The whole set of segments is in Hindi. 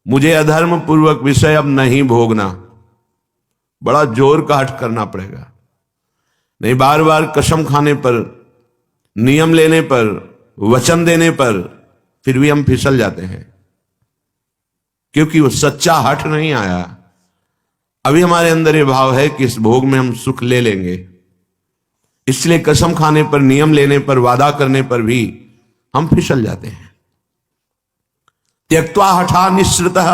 मुझे अधर्म पूर्वक विषय अब नहीं भोगना। बड़ा जोर का हट करना पड़ेगा, नहीं बार बार कसम खाने पर, नियम लेने पर, वचन देने पर फिर भी हम फिसल जाते हैं, क्योंकि वो सच्चा हट नहीं आया। अभी हमारे अंदर ये भाव है कि इस भोग में हम सुख ले लेंगे, इसलिए कसम खाने पर, नियम लेने पर, वादा करने पर भी हम फिसल जाते हैं। त्यक्त्वा हठा निःसृतः,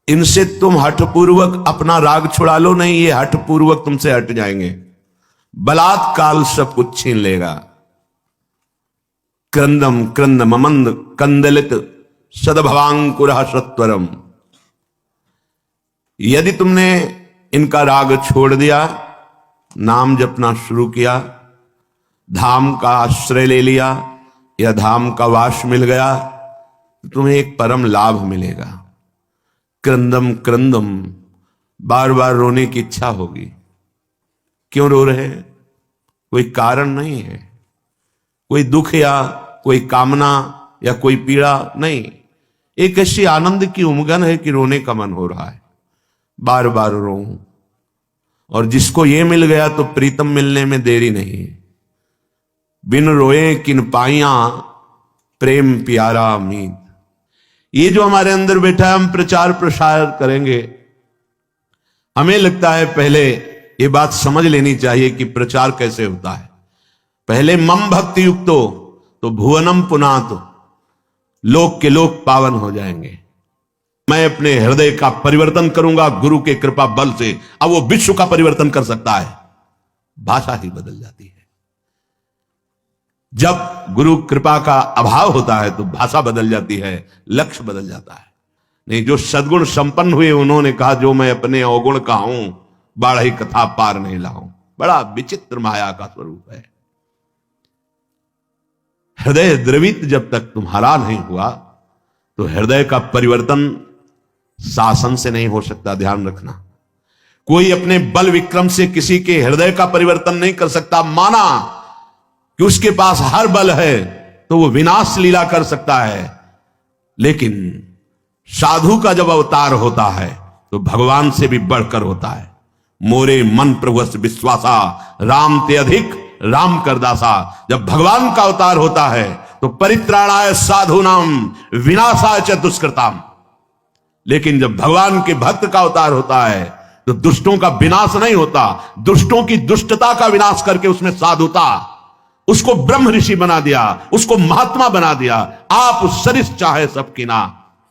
इनसे तुम हठपूर्वक अपना राग छुड़ा लो, नहीं ये हठपूर्वक तुमसे हट जाएंगे। बलात्काल सब कुछ छीन लेगा। क्रंदम क्रंद ममंद कंदलित सदभवांकुरः सत्वरम। यदि तुमने इनका राग छोड़ दिया, नाम जपना शुरू किया, धाम का आश्रय ले लिया या धाम का वास मिल गया, तो तुम्हें एक परम लाभ मिलेगा। क्रंदम क्रंदम, बार बार रोने की इच्छा होगी। क्यों रो रहे हैं? कोई कारण नहीं है, कोई दुख या कोई कामना या कोई पीड़ा नहीं, एक ऐसी आनंद की उमगन है कि रोने का मन हो रहा है, बार बार रो। और जिसको ये मिल गया तो प्रीतम मिलने में देरी नहीं। बिन रोए किन पाइया प्रेम प्यारा मीत। ये जो हमारे अंदर बैठा है, हम प्रचार प्रसार करेंगे, हमें लगता है पहले ये बात समझ लेनी चाहिए कि प्रचार कैसे होता है। पहले मम भक्ति युक्तो तो भुवनम पुनातो, लोक के लोक पावन हो जाएंगे। मैं अपने हृदय का परिवर्तन करूंगा गुरु के कृपा बल से। अब वो विश्व का परिवर्तन कर सकता है, भाषा ही बदल जाती है। जब गुरु कृपा का अभाव होता है तो भाषा बदल जाती है, लक्ष्य बदल जाता है। नहीं, जो सद्गुण संपन्न हुए उन्होंने कहा, जो मैं अपने अवगुण का हूं, बाढ़ी कथा पार नहीं लाऊं। बड़ा विचित्र माया का स्वरूप है। हृदय द्रवित जब तक तुम्हारा नहीं हुआ तो हृदय का परिवर्तन शासन से नहीं हो सकता। ध्यान रखना, कोई अपने बल विक्रम से किसी के हृदय का परिवर्तन नहीं कर सकता। माना कि उसके पास हर बल है तो वो विनाश लीला कर सकता है, लेकिन साधु का जब अवतार होता है तो भगवान से भी बढ़कर होता है। मोरे मन प्रभुस विश्वासा राम ते अधिक राम करदासा। जब भगवान का अवतार होता है तो परित्राणाय साधूनाम विनाशाय च दुष्कृताम। लेकिन जब भगवान के भक्त का अवतार होता है तो दुष्टों का विनाश नहीं होता, दुष्टों की दुष्टता का विनाश करके उसमें साधुता, उसको ब्रह्म ऋषि बना दिया, उसको महात्मा बना दिया। आप सरिस चाहे सबकी ना।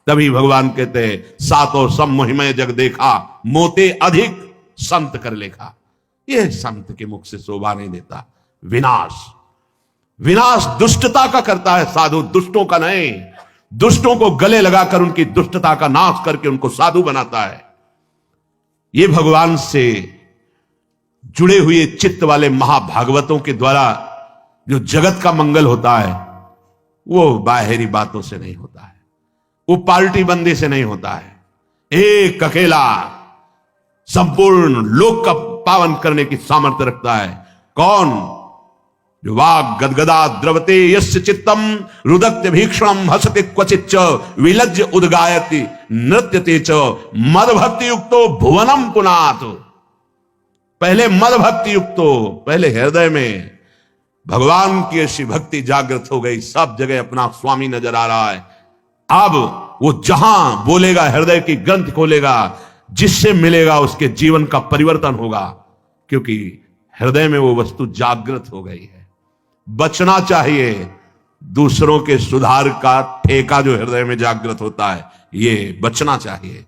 तभी भगवान कहते सातो सम मोहिमय जग देखा, मोते अधिक संत कर लेखा। यह संत के मुख से शोभा नहीं देता। विनाश, विनाश दुष्टता का करता है साधु, दुष्टों का नहीं। दुष्टों को गले लगाकर उनकी दुष्टता का नाश करके उनको साधु बनाता है। ये भगवान से जुड़े हुए चित्त वाले महाभागवतों के द्वारा जो जगत का मंगल होता है वो बाहरी बातों से नहीं होता है, वो पार्टी बंदी से नहीं होता है। एक अकेला संपूर्ण लोक का पावन करने की सामर्थ्य रखता है। कौन? जो वाग गदगदा द्रवते यस्य चित्तम रुदत्य भीक्षणम हसते क्वचित च विलज्ज उद्गायति नृत्यते च मद भक्ति युक्तो भुवनम पुनात। पहले मद भक्ति युक्तो, पहले हृदय में भगवान की ऐसी भक्ति जागृत हो गई, सब जगह अपना स्वामी नजर आ रहा है। अब वो जहां बोलेगा, हृदय की ग्रंथ खोलेगा, जिससे मिलेगा उसके जीवन का परिवर्तन होगा, क्योंकि हृदय में वो वस्तु जागृत हो गई है। बचना चाहिए दूसरों के सुधार का ठेका जो हृदय में जागृत होता है, ये बचना चाहिए।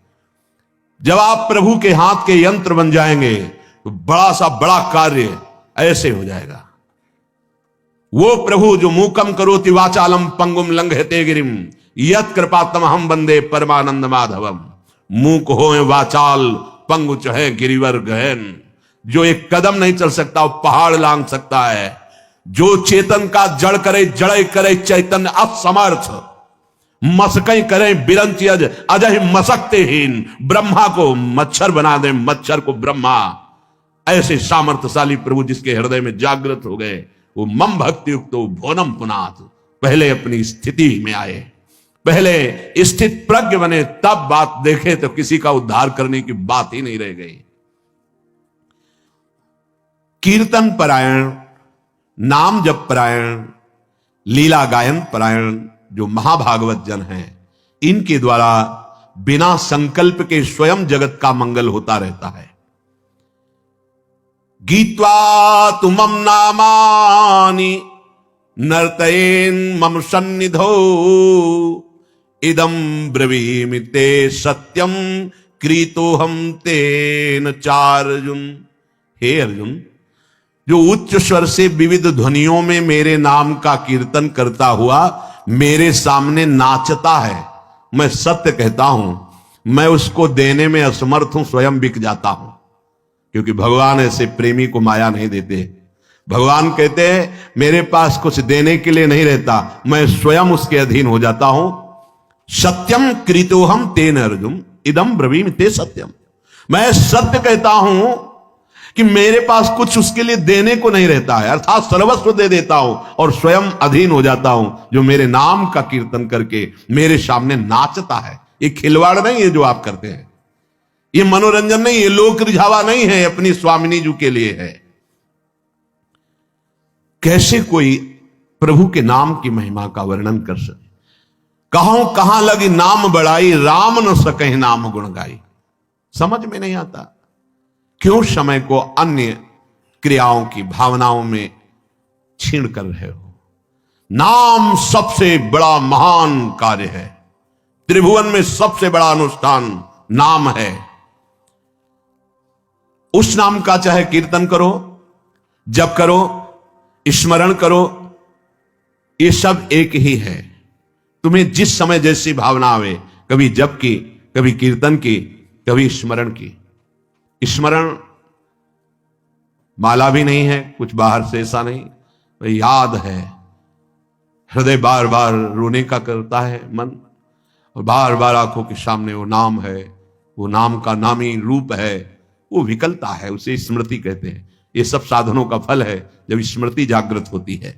जब आप प्रभु के हाथ के यंत्र बन जाएंगे तो बड़ा सा बड़ा कार्य ऐसे हो जाएगा। वो प्रभु जो मूकम करोति वाचालम पंगुम लंघयते गिरिम यत् कृपातम हम वंदे परमानंद माधवम। मूक होए वाचाल पंगु चहे गिरिवर गहन। जो एक कदम नहीं चल सकता वो पहाड़ लांग सकता है। जो चेतन का जड़ करे, जड़ करे चैतन्य असमर्थ। मसकई करे बिरंची अज अजय मसकतेहीन। ब्रह्मा को मच्छर बना दे, मच्छर को ब्रह्मा। ऐसे सामर्थ्यशाली प्रभु जिसके हृदय में जागृत हो गए, वो मम भक्ति युक्त भोनम पुनाथ। पहले अपनी स्थिति में आए, पहले स्थित प्रज्ञ बने तब बात देखे तो किसी का उद्धार करने की बात ही नहीं रह गई। कीर्तन परायण, नाम जप परायण, लीला गायन परायण जो महाभागवत जन हैं, इनके द्वारा बिना संकल्प के स्वयं जगत का मंगल होता रहता है। गीत्वा तुमम नामानि नर्तयेन मम सन्निधौ इदम ब्रवीमि ते सत्यम क्रीतोहम तेन चार्जुन। हे अर्जुन, जो उच्च स्वर से विविध ध्वनियों में मेरे नाम का कीर्तन करता हुआ मेरे सामने नाचता है, मैं सत्य कहता हूं, मैं उसको देने में असमर्थ हूं, स्वयं बिक जाता हूं। क्योंकि भगवान ऐसे प्रेमी को माया नहीं देते। भगवान कहते हैं मेरे पास कुछ देने के लिए नहीं रहता, मैं स्वयं उसके अधीन हो जाता हूं। सत्यम कृतोहम तेन अर्जुन इदम ब्रवीमि ते सत्यम। मैं सत्य कहता हूं कि मेरे पास कुछ उसके लिए देने को नहीं रहता है, अर्थात सर्वस्व दे देता हूं और स्वयं अधीन हो जाता हूं, जो मेरे नाम का कीर्तन करके मेरे सामने नाचता है। ये खिलवाड़ नहीं है जो आप करते हैं, ये मनोरंजन नहीं, ये लोक रिझावा नहीं है, अपनी स्वामिनी जी के लिए है। कैसे कोई प्रभु के नाम की महिमा का वर्णन कर सके? कहूं कहां लगी नाम बढ़ाई, राम न सके नाम गुण गाई। समझ में नहीं आता। क्यों समय को अन्य क्रियाओं की भावनाओं में छीन कर रहे हो? नाम सबसे बड़ा महान कार्य है। त्रिभुवन में सबसे बड़ा अनुष्ठान नाम है। उस नाम का चाहे कीर्तन करो, जप करो, स्मरण करो, ये सब एक ही है। तुम्हें जिस समय जैसी भावना आवे, कभी जप की, कभी कीर्तन की, कभी स्मरण की। स्मरण माला भी नहीं है, कुछ बाहर से ऐसा नहीं, भाई याद है। हृदय बार बार रोने का करता है मन, और बार बार आंखों के सामने वो नाम है, वो नाम का नामी रूप है, वो विकलता है, उसे स्मृति कहते हैं। ये सब साधनों का फल है जब स्मृति जागृत होती है।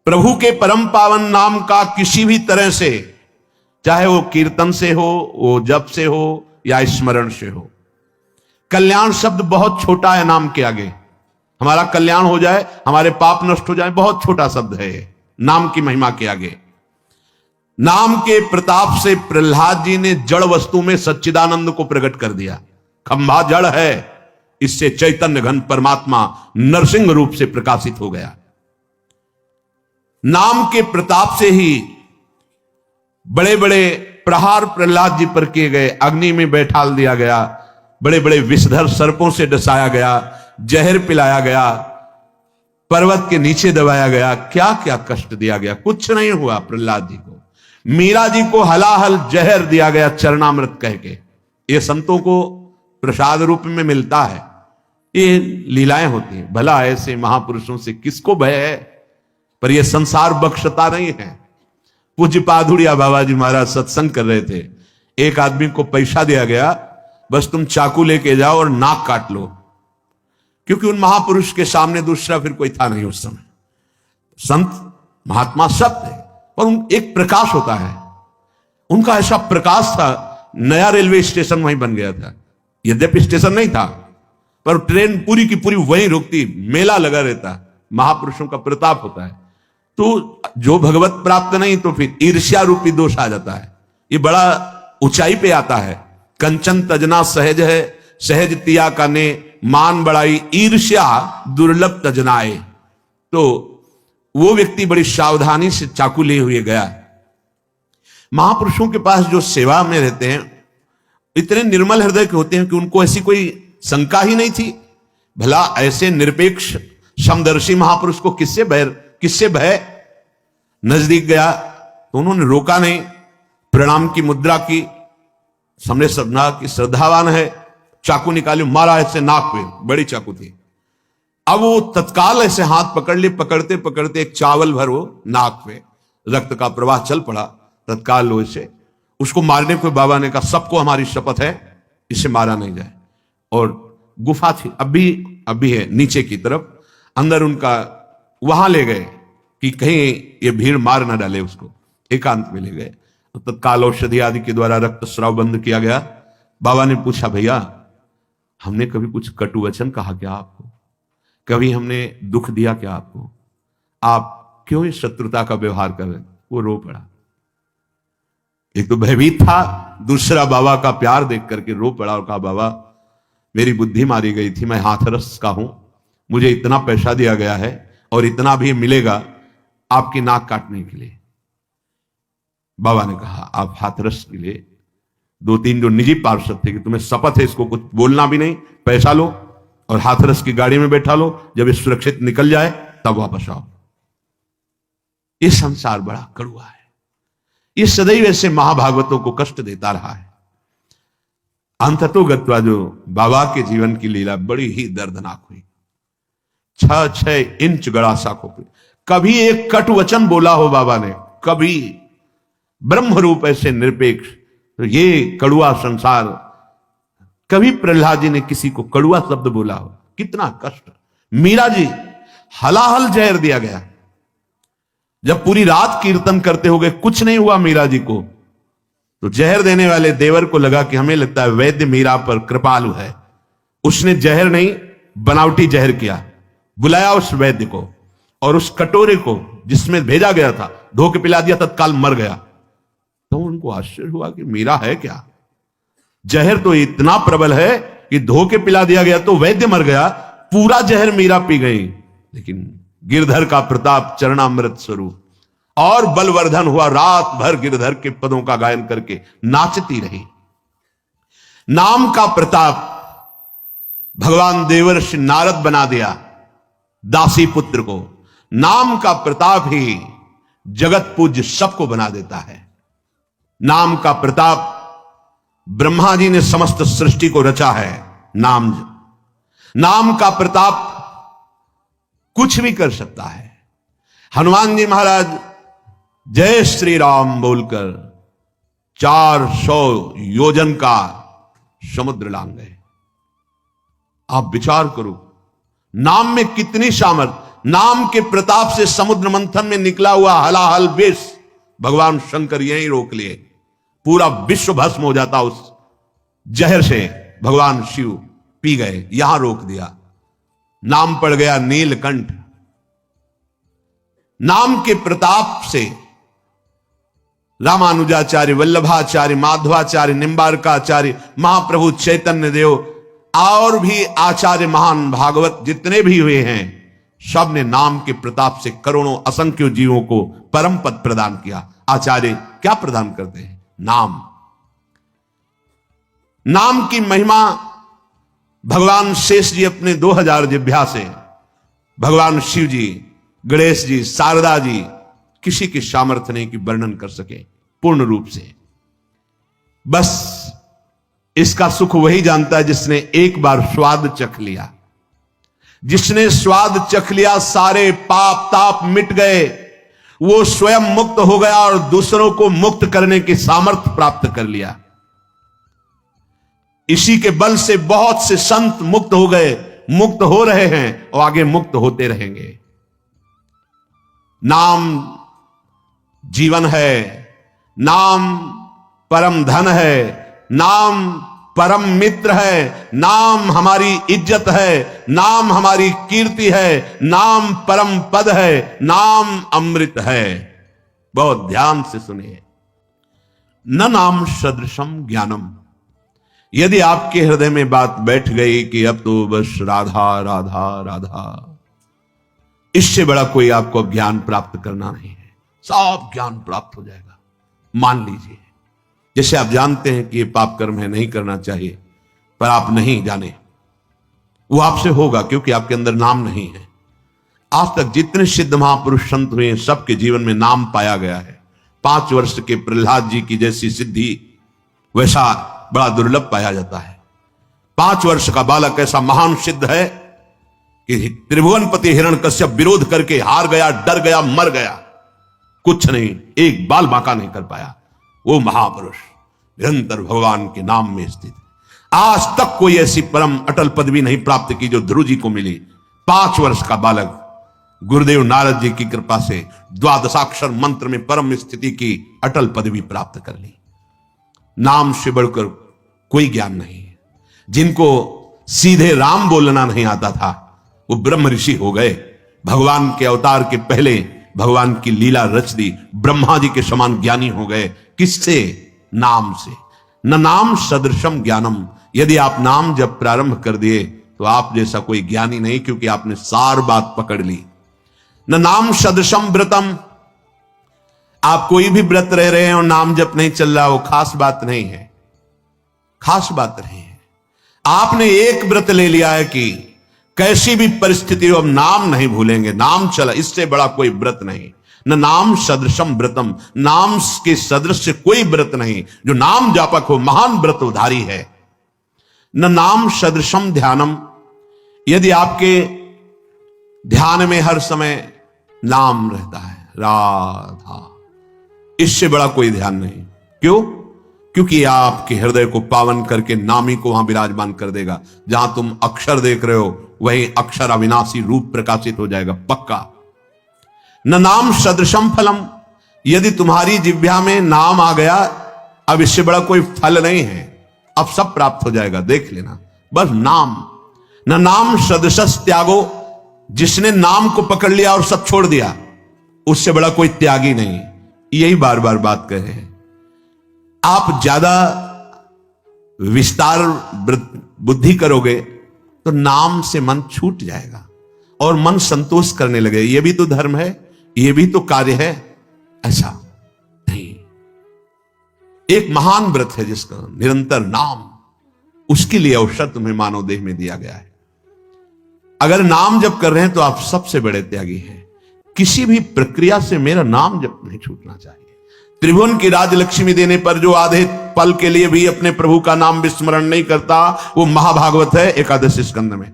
प्रभु के परम पावन नाम का किसी भी तरह से, चाहे वो कीर्तन से हो, वो जप से हो या स्मरण से हो। कल्याण शब्द बहुत छोटा है नाम के आगे। हमारा कल्याण हो जाए, हमारे पाप नष्ट हो जाए, बहुत छोटा शब्द है नाम की महिमा के आगे। नाम के प्रताप से प्रहलाद जी ने जड़ वस्तु में सच्चिदानंद को प्रकट कर दिया। खंभा जड़ है, इससे चैतन्य घन परमात्मा नरसिंह रूप से प्रकाशित हो गया। नाम के प्रताप से ही बड़े बड़े प्रहार प्रहलाद जी पर किए गए, अग्नि में बैठाल दिया गया, बड़े बड़े विषधर सर्पों से डसाया गया, जहर पिलाया गया, पर्वत के नीचे दबाया गया, क्या क्या कष्ट दिया गया, कुछ नहीं हुआ प्रहलाद जी को। मीरा जी को हलाहल जहर दिया गया चरणामृत कह के। ये संतों को प्रसाद रूप में मिलता है, ये लीलाएं होती हैं। भला ऐसे महापुरुषों से किसको भय है? पर यह संसार बख्शता नहीं है। पूज्य पाधुड़िया बाबा जी महाराज सत्संग कर रहे थे, एक आदमी को पैसा दिया गया, बस तुम चाकू लेके जाओ और नाक काट लो, क्योंकि उन महापुरुष के सामने दूसरा फिर कोई था नहीं उस समय। संत महात्मा सब थे, पर एक प्रकाश होता है, उनका ऐसा प्रकाश था, नया रेलवे स्टेशन वहीं बन गया था। यद्यपि स्टेशन नहीं था, पर ट्रेन पूरी की पूरी वहीं रुकती, मेला लगा रहता। महापुरुषों का प्रताप होता है। तो जो भगवत प्राप्त नहीं तो फिर ईर्ष्या रूपी दोष आ जाता है। ये बड़ा ऊंचाई पे आता है। कंचन तजना सहज है, सहज तिया का ने मान बढ़ाई, ईर्ष्या दुर्लभ तजनाए। तो वो व्यक्ति बड़ी सावधानी से चाकू लिए हुए गया। महापुरुषों के पास जो सेवा में रहते हैं इतने निर्मल हृदय के होते हैं कि उनको ऐसी कोई शंका ही नहीं थी। भला ऐसे निरपेक्ष समदर्शी महापुरुष को किससे भय? नजदीक गया तो उन्होंने रोका नहीं, प्रणाम की मुद्रा की, सामने सदना की श्रद्धावान है, चाकू निकाले, मारा ऐसे नाक पे, बड़ी चाकू थी। अब वो तत्काल ऐसे हाथ पकड़ लिए, पकड़ते पकड़ते एक चावल भर वो नाक पे, रक्त का प्रवाह चल पड़ा। तत्काल लोहे से उसको मारने को बाबा ने कहा, सबको हमारी शपथ है इसे मारा नहीं जाए। और गुफा थी, अभी है नीचे की तरफ, अंदर उनका वहां ले गए कि कहीं ये भीड़ मार ना डाले उसको, एकांत में ले गए। तो तत्काल औषधि आदि के द्वारा रक्तस्राव बंद किया गया। बाबा ने पूछा, भैया हमने कभी कुछ कटु वचन कहा क्या आपको? कभी हमने दुख दिया क्या आपको? आप क्यों इस शत्रुता का व्यवहार कर रहे हैं? वो रो पड़ा। एक तो भयभीत था, दूसरा बाबा का प्यार देख करके रो पड़ा और कहा, बाबा मेरी बुद्धि मारी गई थी, मैं हाथरस का हूं, मुझे इतना पैसा दिया गया है और इतना भी मिलेगा आपकी नाक काटने के लिए। बाबा ने कहा, आप हाथरस के लिए 2-3 जो निजी पार्षद थे कि तुम्हें शपथ है इसको कुछ बोलना भी नहीं, पैसा लो और हाथरस की गाड़ी में बैठा लो, जब ये सुरक्षित निकल जाए तब वापस आओ। ये संसार बड़ा कड़वा है, ये सदैव ऐसे महाभागवतों को कष्ट देता रहा है। अंततोगत्वा जो बाबा के जीवन की लीला बड़ी ही दर्दनाक हुई। 6-6 इंच गड़ा सा खोपड़ी, कभी एक कटु वचन बोला हो बाबा ने, कभी ब्रह्म रूप ऐसे निरपेक्ष, तो ये कड़ुआ संसार, कभी प्रहलाद जी ने किसी को कड़ुआ शब्द बोला हो? कितना कष्ट। मीरा जी हलाहल जहर दिया गया, जब पूरी रात कीर्तन करते हो गए कुछ नहीं हुआ मीरा जी को, तो जहर देने वाले देवर को लगा कि हमें लगता है वैद्य मीरा पर कृपालु है, उसने जहर नहीं बनावटी जहर किया, बुलाया उस वैद्य को और उस कटोरे को जिसमें भेजा गया था धो के पिला दिया, तत्काल मर गया। तो उनको आश्चर्य हुआ कि मीरा है क्या, जहर तो इतना प्रबल है कि धो के पिला दिया गया तो वैद्य मर गया, पूरा जहर मीरा पी गई। लेकिन गिरधर का प्रताप चरणामृत स्वरूप और बलवर्धन हुआ, रात भर गिरधर के पदों का गायन करके नाचती रही। नाम का प्रताप भगवान देवर्षि नारद बना दिया दासी पुत्र को। नाम का प्रताप ही जगत पूज्य सबको बना देता है। नाम का प्रताप, ब्रह्मा जी ने समस्त सृष्टि को रचा है। नाम का प्रताप कुछ भी कर सकता है। हनुमान जी महाराज जय श्री राम बोलकर 400 योजन का समुद्र लांग गए। आप विचार करो, नाम में कितनी सामर्थ्य। नाम के प्रताप से समुद्र मंथन में निकला हुआ हलाहल विष भगवान शंकर यहीं रोक लिए, पूरा विश्व भस्म हो जाता उस जहर से। भगवान शिव पी गए, यहां रोक दिया, नाम पड़ गया नीलकंठ। नाम के प्रताप से रामानुजाचार्य, वल्लभाचार्य, माधवाचार्य, निम्बारकाचार्य, महाप्रभु चैतन्य देव और भी आचार्य महान भागवत जितने भी हुए हैं, सब ने नाम के प्रताप से करोड़ों असंख्य जीवों को परम पद प्रदान किया। आचार्य क्या प्रदान करते हैं? नाम। नाम की महिमा भगवान शेष जी अपने 2000 जिह्वा से, भगवान शिव जी, गणेश जी, शारदा जी, किसी की सामर्थ्य नहीं कि वर्णन कर सके पूर्ण रूप से। बस इसका सुख वही जानता है जिसने एक बार स्वाद चख लिया। जिसने स्वाद चख लिया, सारे पाप ताप मिट गए, वो स्वयं मुक्त हो गया और दूसरों को मुक्त करने की सामर्थ्य प्राप्त कर लिया। इसी के बल से बहुत से संत मुक्त हो गए, मुक्त हो रहे हैं और आगे मुक्त होते रहेंगे। नाम जीवन है, नाम परम धन है, नाम परम मित्र है, नाम हमारी इज्जत है, नाम हमारी कीर्ति है, नाम परम पद है, नाम अमृत है। बहुत ध्यान से सुनिए। न नाम सदृशम ज्ञानम। यदि आपके हृदय में बात बैठ गई कि अब तो बस राधा राधा राधा, इससे बड़ा कोई आपको ज्ञान प्राप्त करना नहीं है, सब ज्ञान प्राप्त हो जाएगा। मान लीजिए, जैसे आप जानते हैं कि ये पाप कर्म है, नहीं करना चाहिए, पर आप नहीं जाने, वो आपसे होगा क्योंकि आपके अंदर नाम नहीं है। आज तक जितने सिद्ध महापुरुष संत हुए, सबके जीवन में नाम पाया गया है। 5 वर्ष के प्रहलाद जी की जैसी सिद्धि वैसा बड़ा दुर्लभ पाया जाता है। 5 वर्ष का बालक ऐसा महान सिद्ध है कि त्रिभुवनपति हिरण्यकश्यप विरोध करके हार गया, डर गया, मर गया, कुछ नहीं, एक बाल बांका नहीं कर पाया। वो महापुरुष निरंतर भगवान के नाम में स्थित। आज तक कोई ऐसी परम अटल पदवी नहीं प्राप्त की जो ध्रुव जी को मिली। 5 वर्ष का बालक गुरुदेव नारद जी की कृपा से द्वादशाक्षर मंत्र में परम स्थिति की अटल पदवी प्राप्त कर ली। नाम से बढ़कर कोई ज्ञान नहीं है। जिनको सीधे राम बोलना नहीं आता था वो ब्रह्म ऋषि हो गए। भगवान के अवतार के पहले भगवान की लीला रच दी, ब्रह्मा जी के समान ज्ञानी हो गए। किससे? नाम से। न नाम सदृशम ज्ञानम। यदि आप नाम जब प्रारंभ कर दिए तो आप जैसा कोई ज्ञानी नहीं, क्योंकि आपने सार बात पकड़ ली। न नाम सदृशम व्रतम। आप कोई भी व्रत रह रहे हैं और नाम जब नहीं चल रहा, वो खास बात नहीं है, खास बात नहीं है। आपने एक व्रत ले लिया है कि कैसी भी परिस्थिति हो हम नाम नहीं भूलेंगे, नाम चला, इससे बड़ा कोई व्रत नहीं। न नाम सदृशम व्रतम। नाम के सदृश कोई व्रत नहीं। जो नाम जापक हो महान व्रत उधारी है। न नाम सदृशम ध्यानम। यदि आपके ध्यान में हर समय नाम रहता है, राधा, इससे बड़ा कोई ध्यान नहीं। क्यों? क्योंकि आपके हृदय को पावन करके नामी को वहां विराजमान कर देगा। जहां तुम अक्षर देख रहे हो वही अक्षर अविनाशी रूप प्रकाशित हो जाएगा, पक्का। न नाम सदृशम फलम। यदि तुम्हारी जिह्वा में नाम आ गया, अब इससे बड़ा कोई फल नहीं है, अब सब प्राप्त हो जाएगा, देख लेना, बस नाम। न नाम सदृशस त्यागो। जिसने नाम को पकड़ लिया और सब छोड़ दिया, उससे बड़ा कोई त्यागी नहीं। यही बार बार बात कर रहे हैं। आप ज्यादा विस्तार बुद्धि करोगे तो नाम से मन छूट जाएगा और मन संतोष करने लगे। यह भी तो धर्म है, यह भी तो कार्य है, ऐसा नहीं। एक महान व्रत है जिसका निरंतर नाम, उसके लिए अवसर तुम्हें मानव देह में दिया गया है। अगर नाम जप कर रहे हैं तो आप सबसे बड़े त्यागी हैं। किसी भी प्रक्रिया से मेरा नाम जप नहीं छूटना चाहिए। त्रिभुवन की राजलक्ष्मी देने पर जो आधे पल के लिए भी अपने प्रभु का नाम विस्मरण नहीं करता, वो महाभागवत है, एकादश स्कंद में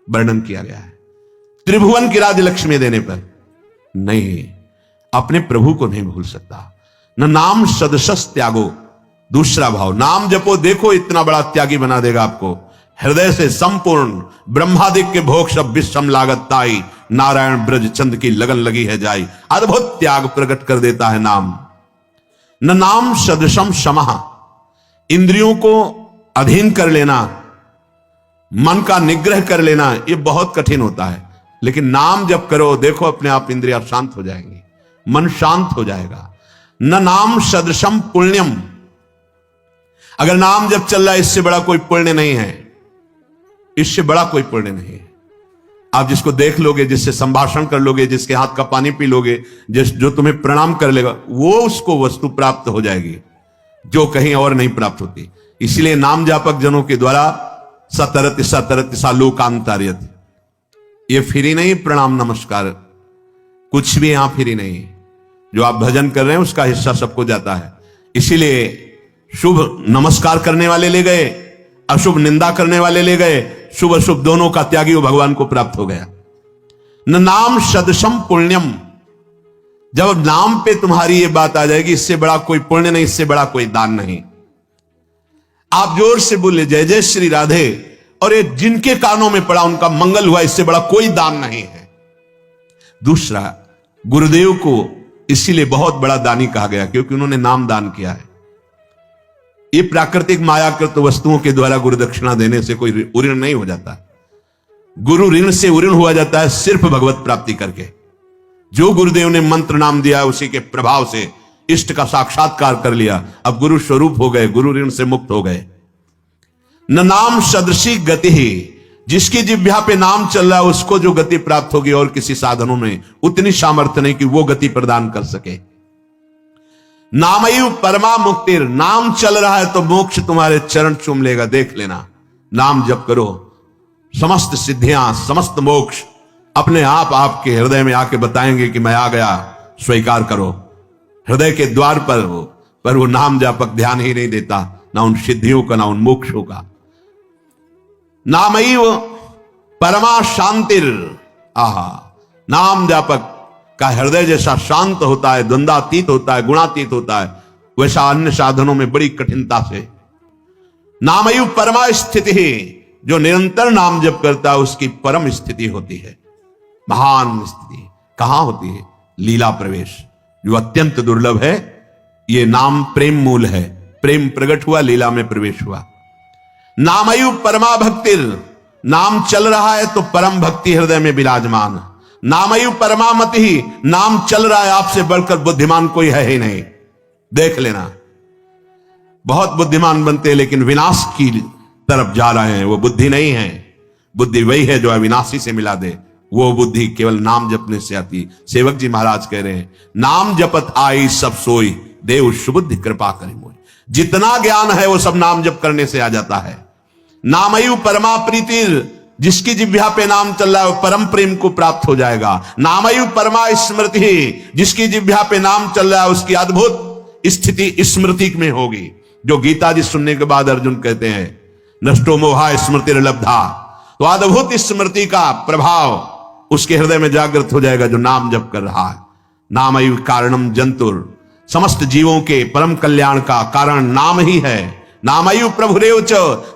वर्णन किया गया है। त्रिभुवन की राजलक्ष्मी देने पर नहीं, अपने प्रभु को नहीं भूल सकता। न नाम सदसस त्यागो। दूसरा भाव, नाम जपो, देखो इतना बड़ा त्यागी बना देगा आपको। हृदय से संपूर्ण ब्रह्मादिक के भोग सब विषम लागत ताई, नारायण ब्रज चंद की लगन लगी है जाई। अद्भुत त्याग प्रकट कर देता है नाम। न नाम सदृशम क्षमा। इंद्रियों को अधीन कर लेना, मन का निग्रह कर लेना, यह बहुत कठिन होता है। लेकिन नाम जब करो, देखो अपने आप इंद्रियां शांत हो जाएंगी, मन शांत हो जाएगा। न नाम सदृशम पुण्यम। अगर नाम जब चल रहा है, इससे बड़ा कोई पुण्य नहीं है, इससे बड़ा कोई पुण्य नहीं है। आप जिसको देख लोगे, जिससे संभाषण कर लोगे, जिसके हाथ का पानी पी लोगे, जो तुम्हें प्रणाम कर लेगा, वो उसको वस्तु प्राप्त हो जाएगी जो कहीं और नहीं प्राप्त होती। इसलिए नाम जापक जनों के द्वारा सतरति सतरति सा लोकांतर्यत, ये फ्री नहीं प्रणाम नमस्कार, कुछ भी यहां फ्री नहीं। जो आप भजन कर रहे हैं उसका हिस्सा सबको जाता है। इसीलिए शुभ नमस्कार करने वाले ले गए, अशुभ निंदा करने वाले ले गए, शुभ अशुभ दोनों का त्यागी वो भगवान को प्राप्त हो गया। न नाम सदृशम पुण्यम। जब नाम पे तुम्हारी ये बात आ जाएगी, इससे बड़ा कोई पुण्य नहीं, इससे बड़ा कोई दान नहीं। आप जोर से बोले जय जय श्री राधे, और ये जिनके कानों में पड़ा उनका मंगल हुआ, इससे बड़ा कोई दान नहीं है। दूसरा, गुरुदेव को इसीलिए बहुत बड़ा दानी कहा गया क्योंकि उन्होंने नाम दान किया है। ये प्राकृतिक मायाकृत वस्तुओं के द्वारा गुरु दक्षिणा देने से कोई ऋण नहीं हो जाता। गुरु ऋण से ऋण हुआ जाता है सिर्फ भगवत प्राप्ति करके। जो गुरुदेव ने मंत्र नाम दिया, उसी के प्रभाव से इष्ट का साक्षात्कार कर लिया, अब गुरु स्वरूप हो गए, गुरु ऋण से मुक्त हो गए। न नाम सदृशी गति ही। जिसकी जिह्वा पे नाम चल रहा है उसको जो गति प्राप्त होगी, और किसी साधनों में उतनी सामर्थ्य नहीं कि वो गति प्रदान कर सके। नामयु परमा मुक्तिर। नाम चल रहा है तो मोक्ष तुम्हारे चरण चूम लेगा, देख लेना। नाम जप करो, समस्त सिद्धियां, समस्त मोक्ष अपने आप आपके हृदय में आके बताएंगे कि मैं आ गया, स्वीकार करो। हृदय के द्वार पर वो नाम जापक ध्यान ही नहीं देता, ना उन सिद्धियों का, ना उन मोक्षों का। नामयु परमा शांतिर। आहा, नाम जापक का हृदय जैसा शांत होता है, द्वंद्वातीत होता है, गुणातीत होता है, वैसा अन्य साधनों में बड़ी कठिनता से। नामयु परमा स्थिति ही। जो निरंतर नाम जप करता है उसकी परम स्थिति होती है, महान स्थिति। कहां होती है? लीला प्रवेश, जो अत्यंत दुर्लभ है। ये नाम प्रेम मूल है, प्रेम प्रकट हुआ, लीला में प्रवेश हुआ। नामयु परमा भक्तिर, नाम चल रहा है तो परम भक्ति हृदय में विराजमान। नामयु परमा मति, नाम चल रहा है, आपसे बढ़कर बुद्धिमान कोई है ही नहीं। देख लेना, बहुत बुद्धिमान बनते हैं लेकिन विनाश की तरफ जा रहे हैं, वो बुद्धि नहीं है। बुद्धि वही है जो अविनाशी से मिला दे, वो बुद्धि केवल नाम जपने से आती। सेवक जी महाराज कह रहे हैं, नाम जपत आई सब सोई, देव सुबुद्धि कृपा करे मोई। जितना ज्ञान है वो सब नाम जप करने से आ जाता है। नामयु परमा प्रीतिर, जिसकी जिह्वा पे नाम चल रहा है वो परम प्रेम को प्राप्त हो जाएगा। नामयु परमा स्मृति, जिसकी जिह्वा पे नाम चल रहा है उसकी अद्भुत स्थिति स्मृति में होगी। जो गीता जी सुनने के बाद अर्जुन कहते हैं नष्टो मोहा स्मृति लब्धा, तो अद्भुत स्मृति का प्रभाव उसके हृदय में जागृत हो जाएगा जो नाम जप कर रहा है। नामयु कारणम जंतुर, समस्त जीवों के परम कल्याण का कारण नाम ही है। नामयु प्रभुरेव च,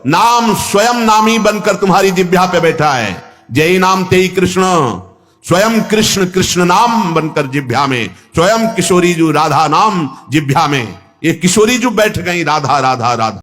नाम स्वयं नामी बनकर तुम्हारी जिह्वा पे बैठा है। जय नाम तेई कृष्ण, स्वयं कृष्ण कृष्ण नाम बनकर जिह्वा में, स्वयं किशोरी जो राधा नाम जिह्वा में। ये किशोरी जो बैठ गई राधा राधा राधा।